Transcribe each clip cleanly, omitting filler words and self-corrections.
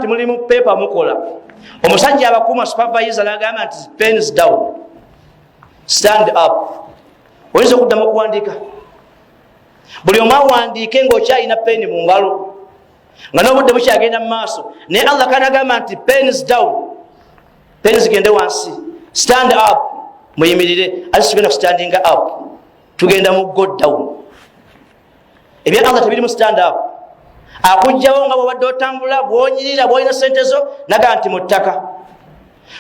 mulimu paper mukola omusajja abakuuma supervisor n'agamba nti pens down stand up oyinza okuddamu okuwandiika buli omu awandiike ng'okyalina peni mu ngalo nga n'obudde bukyagenda mu maaso naye Allah kanagamba nti pens down peni zigende wansi stand up muyimirire ate tugenda kustandinga up tugenda mu go down ebya Allah tebiri mu stand up akujjawo nga bwobadde otambula bwonyirira bwolina sente zo naga nti mu ttaka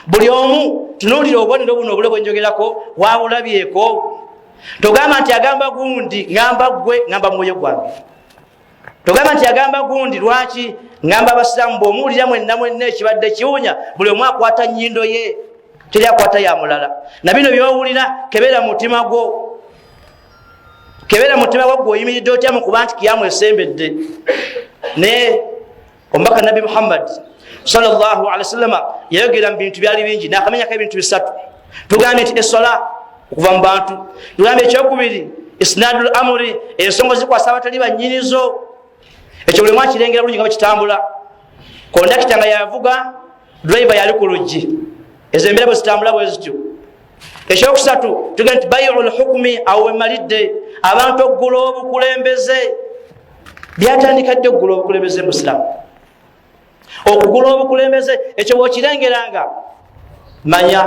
buli omu tunuulira obubonero buno obule bwenjogerako wabulabyeko togamba nti agamba gundi ngamba gwe ngamba mwoyo gwange togamba nti agamba gundi lwaki ngamba abasiraamu bw'omuwulira mwenna mwenna ekibadde kiwunya buli omu akwata nnyindo ye teri akwata ya mulala na bino byowulira kebera mutima gwo kebera mutima gwo gw'oyimiridde otya mu kuba nti kiyamu esembedde ne omubaka nabi Muhammad sallallahu alaihi wasallam yayogera mu bintu byali bingi n'akamenyako ebintu bisatu tugambye nti essola okuva mu bantu tugambye ekyokubiri isnadul amuri ensonga zikwasa abatali bannyinizo ekyo buli mwakirengera bulungi nga bakitambula kondakita nga yavuga driver yali ku luggi ezo embeera bwe zitambula bwe zityo ekyokusatu tugambye nti bai'ul hukmi awo wemalidde abantu okugula obukulembeze byatandika dde okugula obukulembeze mu Islam okugula obukulembeze ekyo bwokirengeranga manya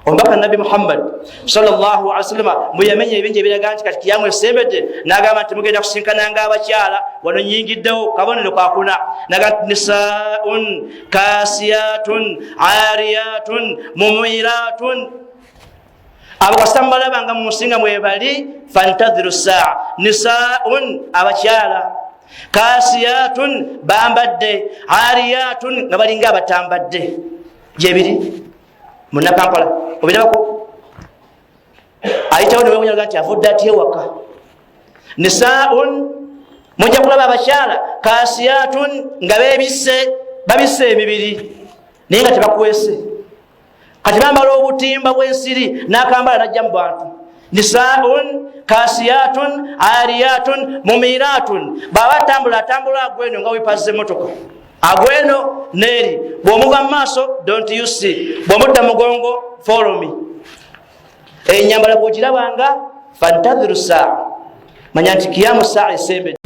omubaka nabi Muhammad sallallahu alaihi wasallam muyamenye ebingi ebiraga nti kati kiyamu esembedde n'agamba nti mugenda kusinkananga abakyala wano nyingiddewo kabonero kakuna naga nti nisaun kasiyatun ariyatun mumiratun abo kasita mubalabanga mu nsinga mwebali fantadhiru saa nisaun abakyala kasiyatun bambadde ariyatun nga balinga abatambadde gyebiri munakampala obirabako ayitawo newemunyaga nti avudde atya ewaka nisaun mujja kulaba abakyala kasiyatun nga babisse emibiri naye nga tebakwese kati bambala obutimba bw'ensiri n'akambala najja mu bantu nisaun kasiyatun ariyatun mumiratun baba atambula agweno nga wipazze motoka agweno neri bwomuva mu maaso don't you see bwomudda mugongo follow me enyambala bwogirabanga fantadhiru saa manya nti kiyamu saa esembe